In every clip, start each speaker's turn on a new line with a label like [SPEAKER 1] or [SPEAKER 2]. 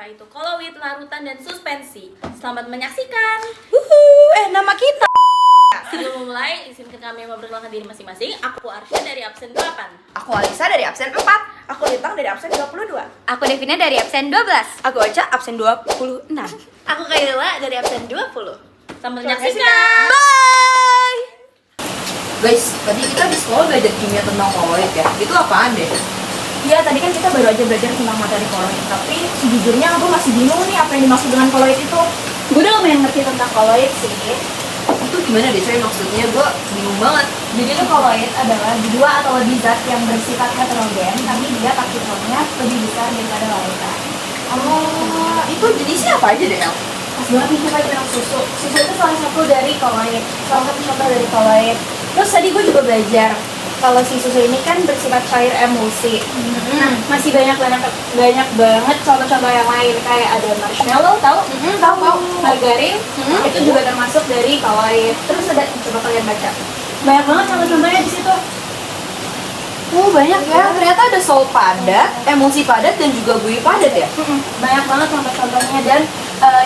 [SPEAKER 1] yaitu koloid, larutan, dan suspensi. Selamat menyaksikan.
[SPEAKER 2] Nama kita.
[SPEAKER 1] Sebelum memulai, izinkan kami memperkenalkan diri masing-masing. Aku Arsya dari absen 8.
[SPEAKER 2] Aku Alisa dari absen 4. Aku Lintang dari absen 22.
[SPEAKER 3] Aku Devina dari absen 12.
[SPEAKER 2] Aku Ocha absen 26.
[SPEAKER 3] Aku Kaila dari absen 20.
[SPEAKER 1] Selamat menyaksikan.
[SPEAKER 2] Bye. Guys, tadi kita di sekolah belajar kimia tentang koloid ya. Itu apaan deh?
[SPEAKER 4] Iya, tadi kan kita baru aja belajar tentang materi koloid. Tapi sejujurnya aku masih bingung nih apa yang dimaksud dengan koloid itu. Gue udah lumayan ngerti tentang koloid sih.
[SPEAKER 2] Itu gimana deh, coy? Maksudnya gue bingung banget.
[SPEAKER 4] Jadi tuh koloid adalah dua atau lebih zat yang bersifat heterogen, tapi dia partikelnya lebih besar daripada larutan.
[SPEAKER 2] Oh, itu jenisnya apa aja deh, El?
[SPEAKER 4] Pas banget nih kita bilang susu. Susu itu salah satu dari koloid, salah satu contoh dari koloid. Terus tadi gue juga belajar kalau si susu ini kan bersifat cair emulsi. Nah, masih banyak banget contoh-contoh yang lain kayak ada marshmallow, tahu? Margarin, itu juga termasuk dari koloid. Terus ada, coba kalian baca. Banyak banget contoh-contohnya di situ.
[SPEAKER 2] Oh, banyak ya. Ternyata ada salt padat, emulsi padat, dan juga buih padat ya?
[SPEAKER 4] Banyak banget contoh-contohnya dan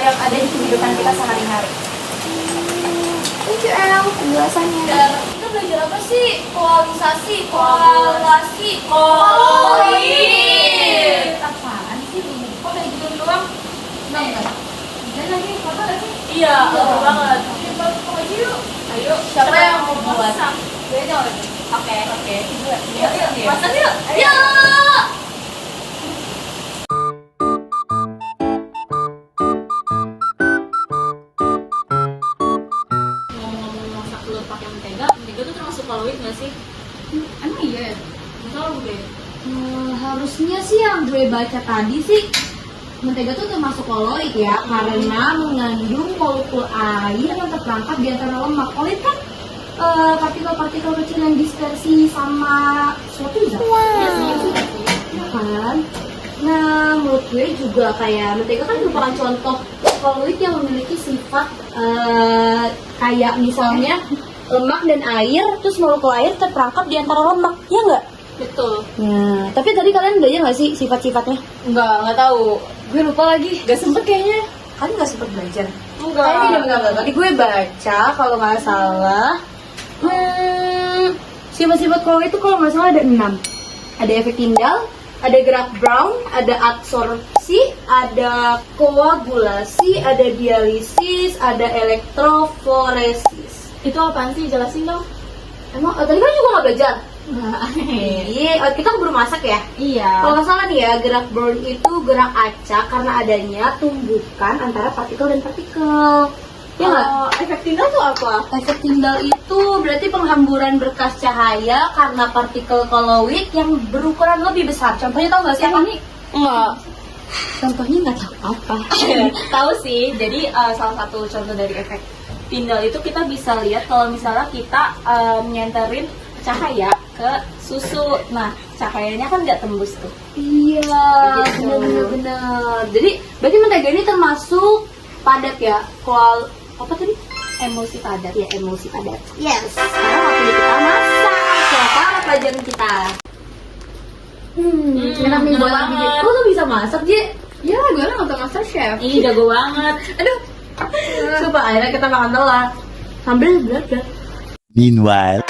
[SPEAKER 4] yang ada di kehidupan kita sehari-hari.
[SPEAKER 2] Thank you, El, penjelasannya.
[SPEAKER 1] Kita belajar apa sih? Koalisasi, korelasi, koloid.
[SPEAKER 4] Apaan sih? Kok kayak gitu doang?
[SPEAKER 1] Enggak.
[SPEAKER 4] Dan lagi, apa lagi?
[SPEAKER 1] Iya, betul banget.
[SPEAKER 4] Kita aja yuk.
[SPEAKER 1] Ayo, siapa yang mau buat?
[SPEAKER 4] Gue jangan.
[SPEAKER 1] Oke.
[SPEAKER 4] Yuk.
[SPEAKER 1] Masak yuk. Ayo. Ngomong-ngomong masak telur pakai mentega tuh termasuk koloid nggak sih?
[SPEAKER 3] Emang iya?
[SPEAKER 1] Nggak tahu gue.
[SPEAKER 3] Harusnya sih yang gue baca tadi sih mentega tuh termasuk koloid ya, karena mengandung molekul air yang terperangkap di antara lemak. Koloid kan partikel-partikel kecil yang dispersi sama suatu zat.
[SPEAKER 1] Iya sih.
[SPEAKER 3] Ya kan? Nah, menurut gue juga kayak mentega kan merupakan contoh koloid yang memiliki sifat kayak misalnya lemak dan air, terus molekul air terperangkap di antara lemak, ya nggak?
[SPEAKER 1] Betul.
[SPEAKER 3] Nah, tapi tadi kalian belajar nggak sih sifat-sifatnya?
[SPEAKER 1] Nggak tahu.
[SPEAKER 3] Gue lupa lagi.
[SPEAKER 1] Gak sempet kayaknya.
[SPEAKER 2] Kalian nggak sempet belajar?
[SPEAKER 1] Enggak.
[SPEAKER 3] Enggak. Tadi gue baca kalau nggak salah. Sifat-sifat koloid itu kalau nggak salah ada 6. Ada efek Tyndall, ada gerak Brown, ada adsorpsi, ada koagulasi, ada dialisis, ada elektroforesis.
[SPEAKER 1] Itu apaan sih? Jelasin dong.
[SPEAKER 3] Emang tadi kan juga nggak belajar? Iya, kita baru masak ya.
[SPEAKER 1] Iya.
[SPEAKER 3] Kalau nggak salah nih ya, gerak Brown itu gerak acak karena adanya tumbukan antara partikel dan partikel. Ya nggak?
[SPEAKER 1] Efek Tyndall tuh apa?
[SPEAKER 3] Efek Tyndall itu berarti penghamburan berkas cahaya karena partikel koloid yang berukuran lebih besar. Contohnya tahu nggak sih apa?
[SPEAKER 1] Enggak.
[SPEAKER 3] Contohnya nggak tahu apa.
[SPEAKER 1] Tahu sih. Jadi salah satu contoh dari efek Tyndall itu kita bisa lihat kalau misalnya kita nyenterin cahaya ke susu. Nah, cahayanya kan nggak tembus tuh.
[SPEAKER 3] Iya,
[SPEAKER 1] Gitu.
[SPEAKER 3] benar. Jadi berarti mentega ini termasuk padat ya? Apa tadi?
[SPEAKER 1] Emosi padat.
[SPEAKER 3] Ya, emulsi padat. Yes. Sekarang waktunya kita masak. Siapa pelajaran kita? Enak nih buat
[SPEAKER 1] banget.
[SPEAKER 3] bikin. Kok lu bisa masak, Ji? Ya, gue kan nonton Master Chef.
[SPEAKER 1] Ih, jago banget.
[SPEAKER 3] Aduh. Coba akhirnya kita makan telur sambil belajar.
[SPEAKER 5] Meanwhile.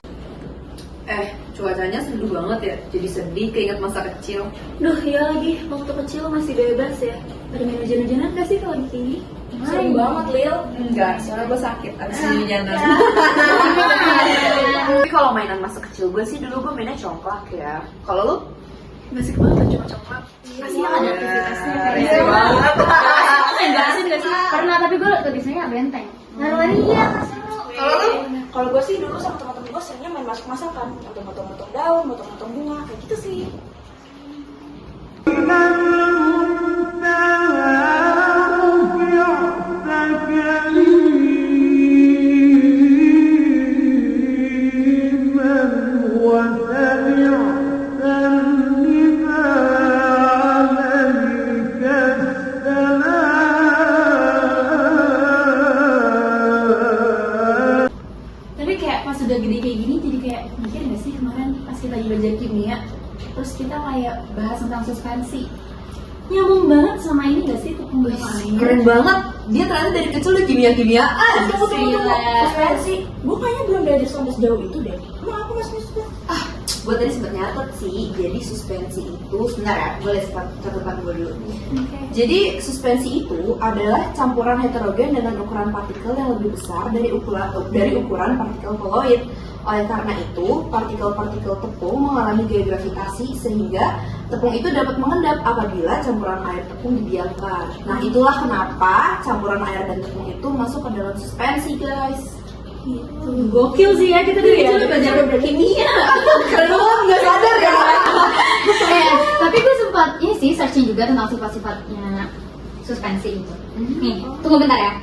[SPEAKER 2] Cuacanya seduh banget ya. Jadi sedih keinget masa kecil.
[SPEAKER 1] Duh, iya lagi. Waktu kecil masih bebas ya. Ada main hujan-hujanan gak sih kalau di sini? Seru banget, Lil.
[SPEAKER 2] Enggak, soalnya gue sakit abis hujanan. Tapi kalau mainan masa kecil gue sih dulu gue mainnya congklak ya. Kalau lu?
[SPEAKER 1] Basic banget cuma coklat. Pasti yang ada aktivitasnya.
[SPEAKER 2] Iya banget.
[SPEAKER 1] Enggak sih, enggak sih.
[SPEAKER 3] Pernah, tapi gue biasanya benteng. Lari-larian.
[SPEAKER 2] Kalau lu?
[SPEAKER 4] Kalau gue sih dulu sama teman-teman gue seringnya main masak-masakan, motong-motong daun, motong-motong bunga, kayak gitu sih.
[SPEAKER 3] Tapi kayak pas udah gede kayak gini, jadi kayak mikir gak sih kemarin pas kita belajar kimia, terus kita kayak bahas tentang suspensi. Nyambung banget sama ini nggak sih tepung gula air?
[SPEAKER 2] Keren banget. Dia ternyata dari kecil udah kimia-kimiaan.
[SPEAKER 3] Suspensi. Gue kayaknya belum belajar sampai sejauh itu deh. Emang apa mas suspensi?
[SPEAKER 2] Gue tadi sempat nyatet sih. Jadi suspensi itu sebentar ya. Boleh catatan gue dulu. Jadi suspensi itu adalah campuran heterogen dengan ukuran partikel yang lebih besar dari ukuran partikel koloid. Oleh karena itu, partikel-partikel tepung mengalami gaya gravitasi sehingga tepung itu dapat mengendap apabila campuran air tepung didiamkan. Nah, itulah kenapa campuran air dan tepung itu masuk ke dalam suspensi, guys.
[SPEAKER 1] Gokil sih ya, kita dari kecil belajar kimia.
[SPEAKER 2] Keren banget, nggak sadar ya?
[SPEAKER 3] Tapi gue sempat ini sih searching juga tentang sifat-sifatnya suspensi itu. Nih, tunggu bentar ya.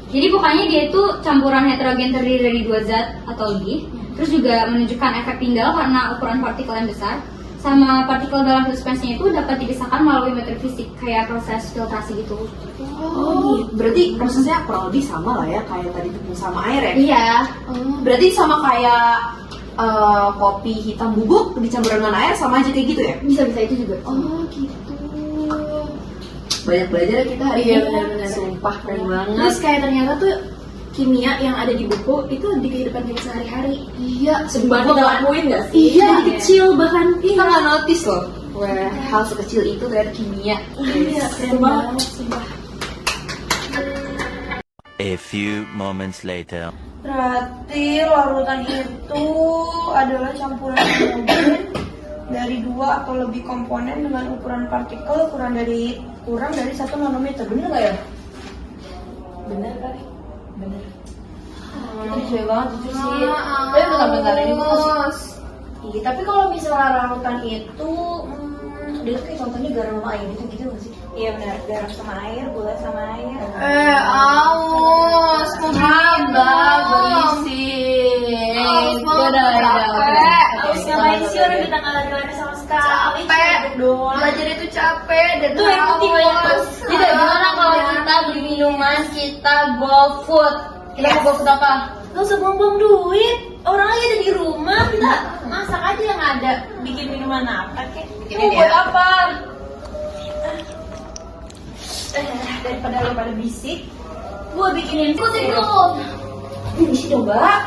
[SPEAKER 3] Jadi pokoknya dia itu campuran heterogen terdiri dari 2 zat atau lebih. Terus juga menunjukkan efek tinggal karena ukuran partikel yang besar. Sama partikel dalam suspensinya itu dapat dipisahkan melalui metode fisik kayak proses filtrasi gitu.
[SPEAKER 2] Oh, berarti prosesnya kurang lebih sama lah ya kayak tadi tepung sama air ya?
[SPEAKER 3] Iya.
[SPEAKER 2] Berarti sama kayak kopi hitam bubuk dicampur dengan air sama aja kayak gitu ya?
[SPEAKER 3] Bisa-bisa itu juga.
[SPEAKER 2] Oh gitu. Banyak belajar ya kita hari ini.
[SPEAKER 1] Iya, benar-benar.
[SPEAKER 2] Sumpah keren banget.
[SPEAKER 1] Terus kayak ternyata tuh kimia yang ada di buku itu di kehidupan kita sehari-hari.
[SPEAKER 2] Iya,
[SPEAKER 1] Sumpah kita lakuin nggak sih?
[SPEAKER 2] Iya.
[SPEAKER 1] Dari kecil bahkan.
[SPEAKER 2] Kita nggak notice loh. Wah, hal sekecil itu dari kimia.
[SPEAKER 1] Iya, keren banget. Sumpah.
[SPEAKER 5] A few moments later.
[SPEAKER 4] Berarti larutan itu adalah campuran homogen dari 2 atau lebih komponen dengan ukuran partikel kurang dari 1 nanometer. Bener nggak ya?
[SPEAKER 1] Bener kali. Bener.
[SPEAKER 4] Kita sesuai banget itu sih.
[SPEAKER 2] Tapi bentar-bentar ini gue masih.
[SPEAKER 4] Iya, tapi kalau misalnya larutan itu dia tuh kayak contohnya garam sama air gitu nggak sih? Iya benar, garam sama air, gula sama air.
[SPEAKER 2] Aus, mau berisi.
[SPEAKER 4] Terus ngapain sih orang kita kalah sama sekali?
[SPEAKER 2] Capek.
[SPEAKER 4] Doang.
[SPEAKER 2] Belajar itu capek dan
[SPEAKER 4] Tuh yang penting banyak
[SPEAKER 2] haus.
[SPEAKER 3] Tidak, gimana kalau kita beli minuman kita GoFood? Kita mau GoFood apa?
[SPEAKER 4] Gak usah buang-buang duit. Orang lagi ada di rumah, kita masak aja yang ada. Bikin minuman apa kek?
[SPEAKER 2] Ini
[SPEAKER 4] Buat
[SPEAKER 2] dia.
[SPEAKER 4] apa? Daripada lo pada bisik, gua bikinin ikut. Bisa coba.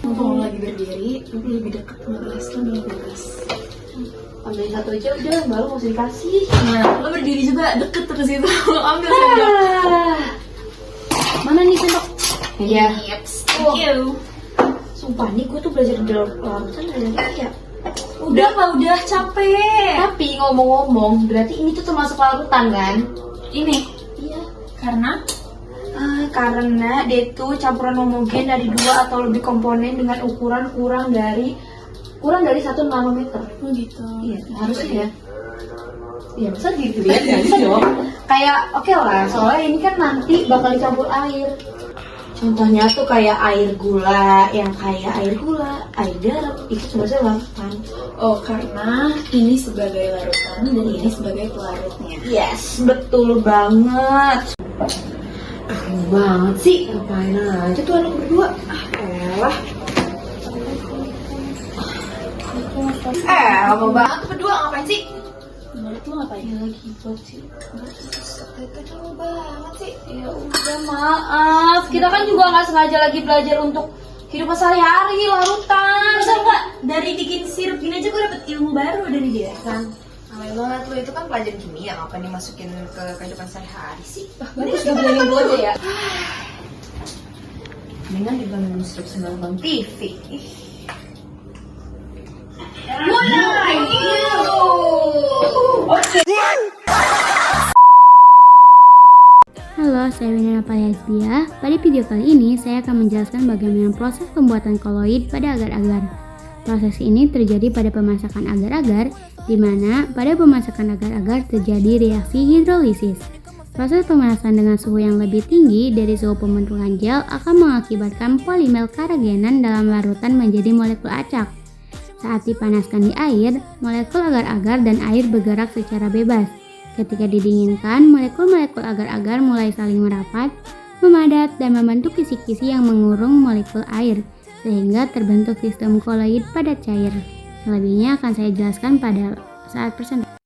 [SPEAKER 1] Kalau lagi berdiri, lu lebih dekat sama gelas kan dengan gelas.
[SPEAKER 2] Ambil satu aja udah, baru mau dikasih.
[SPEAKER 1] Nah, lo berdiri juga deket terus itu. Ambil sendok.
[SPEAKER 3] Mana nih sendok?
[SPEAKER 2] Iya.
[SPEAKER 1] Thank you.
[SPEAKER 2] Sumpah nih gue tuh belajar di larutan dari ya.
[SPEAKER 1] Udah capek.
[SPEAKER 2] Tapi ngomong-ngomong, berarti ini tuh termasuk larutan kan?
[SPEAKER 1] Ini
[SPEAKER 2] Iya.
[SPEAKER 1] karena
[SPEAKER 4] Karena dia itu campuran homogen dari 2 atau lebih komponen dengan ukuran kurang dari 1 nanometer.
[SPEAKER 1] gitu.
[SPEAKER 2] Iya, harusnya ya. Iya, masa gitu ya? Bisa dong. Kayak oke lah, soalnya ini kan nanti bakal dicampur air. Contohnya tuh kayak air gula, yang kayak air gula, air garam, itu sebenarnya larutan.
[SPEAKER 1] Oh, karena ini sebagai larutan dan ini sebagai pelarutnya.
[SPEAKER 2] Yes, betul banget. Keren banget sih, ngapain aja tuh anak berdua. Elah. Lama banget tuh berdua, ngapain sih?
[SPEAKER 1] Menurut lo ngapain?
[SPEAKER 2] Ya lagi buat sih. Itu lama banget sih. Ya udah maaf, kita kan juga nggak sengaja lagi belajar untuk kehidupan sehari-hari, larutan.
[SPEAKER 1] Masa enggak dari bikin sirup gini aja gue dapet ilmu baru dari dia kan?
[SPEAKER 2] Alay banget lo, itu kan pelajaran kimia, ngapain dimasukin ke kehidupan sehari-hari sih?
[SPEAKER 1] Bagus udah bilangin gue aja ya.
[SPEAKER 2] Mendingan dibanding sirup sendal bang TV.
[SPEAKER 6] Halo, saya Winara Paliasdia. Pada video kali ini, saya akan menjelaskan bagaimana proses pembuatan koloid pada agar-agar. Proses ini terjadi pada pemasakan agar-agar, di mana pada pemasakan agar-agar terjadi reaksi hidrolisis. Proses pemanasan dengan suhu yang lebih tinggi dari suhu pembentukan gel akan mengakibatkan polimer karagenan dalam larutan menjadi molekul acak. Saat dipanaskan di air, molekul agar-agar dan air bergerak secara bebas. Ketika didinginkan, molekul-molekul agar-agar mulai saling merapat, memadat, dan membentuk kisi-kisi yang mengurung molekul air, sehingga terbentuk sistem koloid padat cair. Selebihnya akan saya jelaskan pada saat presentasi.